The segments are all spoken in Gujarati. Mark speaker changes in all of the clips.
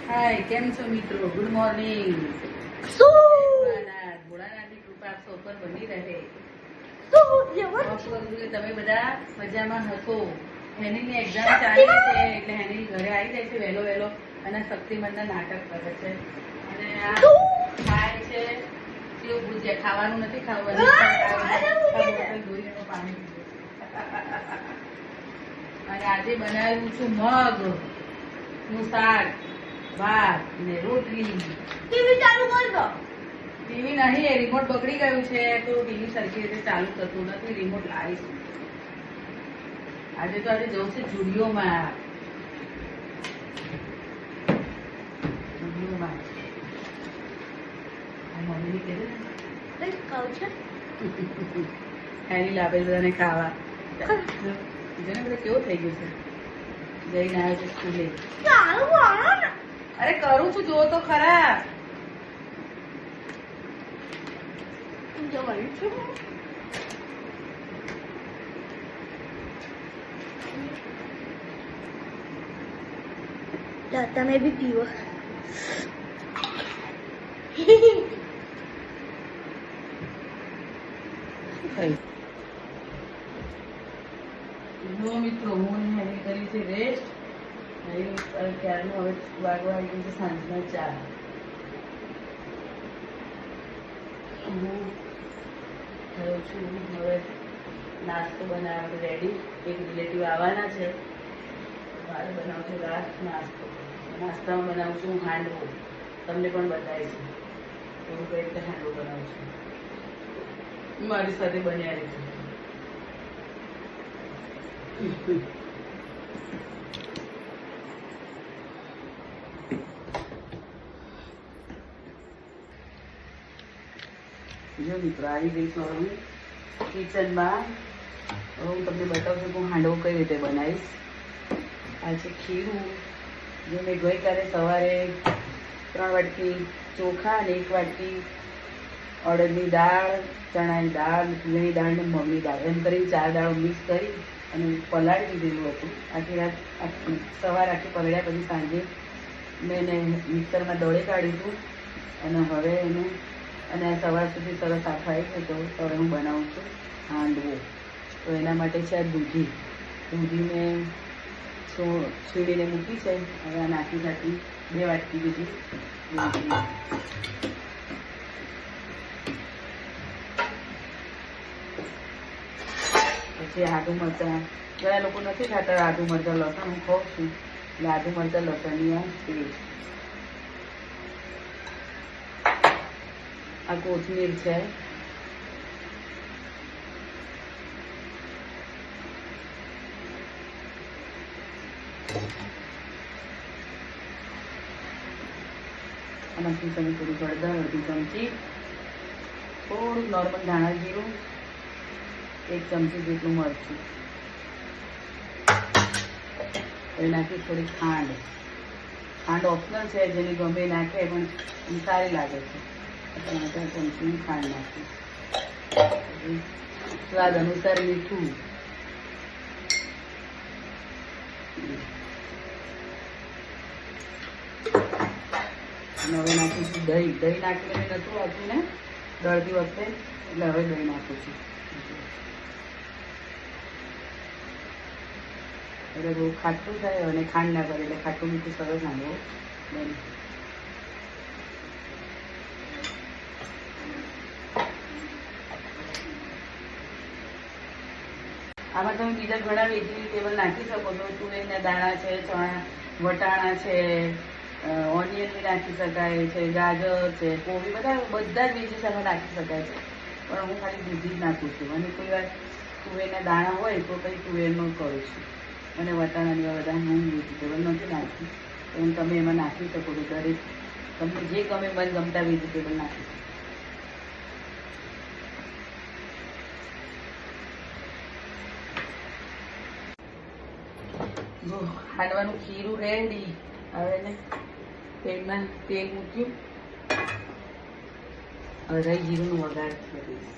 Speaker 1: હાય, કેમ છો મિત્રો? Good morning.
Speaker 2: શું
Speaker 1: ભોળાનાથની કૃપા આપ સૌ પર બની રહે.
Speaker 2: શું
Speaker 1: હોપ કરું છું કે તમે બધા મજામાં હશો. હેનીની એક્ઝામ ચાલે છે એટલે હેની ઘરે આવી જાય છે વહેલો વહેલો અને શક્તિમંતના નાટક કરે છે અને આ ખાય છે. કેવું ભૂજ્યા ખાવાનું નથી ખાવાનું બોટલ ધોઈ એનું પાણી પીવે. અને આજે બનાવ્યું છું મગ નું શાક, ભાત ને રોટલી.
Speaker 2: ટીવી ચાલુ કર દો.
Speaker 1: ટીવી નહીં, રિમોટ બગડી ગયું છે તો ટીવી સરખી રીતે ચાલુ થતું નથી. રિમોટ લાવીશું. આજે જવું છે જુડિયોમાં. મમ્મીને કીધું
Speaker 2: કઈ કહું છે
Speaker 1: હેની લાવે બધાને ખાવા. જેને બધું કેવું થઈ ગયું છે. જઈને આવ્યો છે સ્કૂલે.
Speaker 2: ચાલુ આવો ને.
Speaker 1: અરે કરું છું, જો તો ખરા.
Speaker 2: જવાનું છે તમે બી પીવો.
Speaker 1: જો મિત્રો, હું હેની કરી છે રેસ્ટ. ક્યારનું હવે વાગવા આવી ગયું છે સાંજના 4. હું થયો છું હવે નાસ્તો બનાવવા રેડી. એક રિલેટિવ આવવાના છે, મારે બનાવું છું રાત નાસ્તો. નાસ્તામાં બનાવું છું હાંડવો. તમને પણ બતાવીશ હું કઈ રીતે હાંડવો બનાવું છું. મારી સાથે બન્યા રહેશે. જો મિત્રો, આવી ગઈ છું હું કિચનમાં. હું તમને બતાવું છું કે હું હાંડવો કઈ રીતે બનાવીશ. આ છે ખીરું, જે મેં ગઈકાલે સવારે 3 વાટકી ચોખા અને 1 વાટકી અડદની દાળ, ચણાની દાળ, તુવેરની દાળ અને મગની દાળ એમ કરી 4 દાળો મિક્સ કરી અને પલાળી દીધેલું હતું. આખી રાત સવાર આખી પલળ્યા પછી સાંજે મેં એને મિક્સરમાં દળે કાઢ્યું અને હવે એને અને આ સવાર સુધી સરસ આખાઈ છે. તો હવે હું બનાવું છું હાંડવો. તો એના માટે છે આ દૂધી મેં છીણીને મૂકી છે. હવે આ નાખી 2 વાટકી દીધી દૂધી. પછી આદુ મરચાં, ઘણા લોકો નથી ખાતા આદુ મરચાં લસણ, હું ખાઉં છું એટલે આદુ મરચાં લસણની આ પેસ્ટ. આ કોથમીર છે. આનાથી તમે થોડું હળદર, અડધી ચમચી થોડુંક નોર્મલ ધાણા જીરું, 1 ચમચી જેટલું મરચું. એ નાખી થોડી ખાંડ. ખાંડ ઓપ્શનલ છે, જેને ગમે નાખે પણ સારી લાગે છે. 3 ચમચી ખાંડ નાખી. સ્વાદ અનુસાર મીઠું. હવે નાખીશું દહીં. દહીં નાખીને મેં નતું આપ્યું ને દળતી વખતે, એટલે હવે દહીં નાખું છું. એટલે બહુ ખાટું થાય અને ખાંડ ના કરે એટલે ખાટું મીઠું સરસ હાંડવો બને. આમાં તમે બીજા ઘણા વેજીટેબલ નાખી શકો છો. તુવેરના દાણા છે, ચણા, વટાણા છે, ઓનિયન બી નાખી શકાય છે, ગાજર છે, કોબી, બધા જ વેજીસ આમાં નાખી શકાય છે. પણ હું ખાલી દૂધી જ નાખું છું. અને કોઈ વાર તુવેરના દાણા હોય તો કંઈ તુવેરનું કરું છું. અને વટાણાની બધા હું વેજીટેબલ નથી નાખતી, પણ તમે એમાં નાખી શકો છો. દરેક તમને જે ગમે મનગમતા વેજીટેબલ નાખી શકો. જો હાંડવાનું ખીરું રેડી. હવે ને તેલમાં તેલ મૂક્યું. હવે રાઈ જીરુંનું વઘાર કરીશ.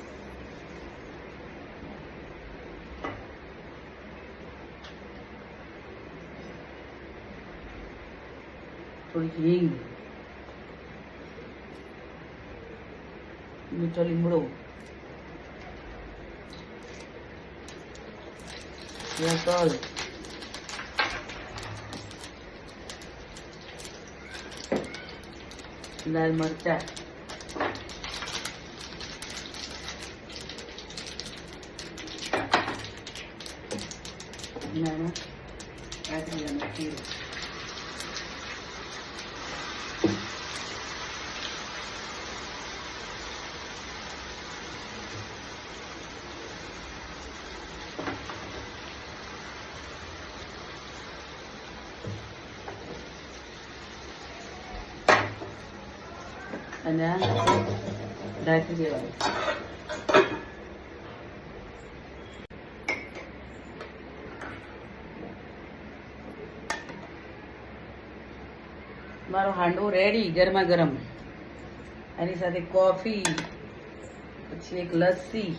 Speaker 1: થોડીક હિંગ, મીઠો લીમડો, તલ, લાલ મરચા, નાના કાજરીયાનો ખીરો. અને આ ઢાંકી દેવાનું. મારો હાંડવો રેડી ગરમા ગરમ. આની સાથે કોફી, પછી એક લસ્સી,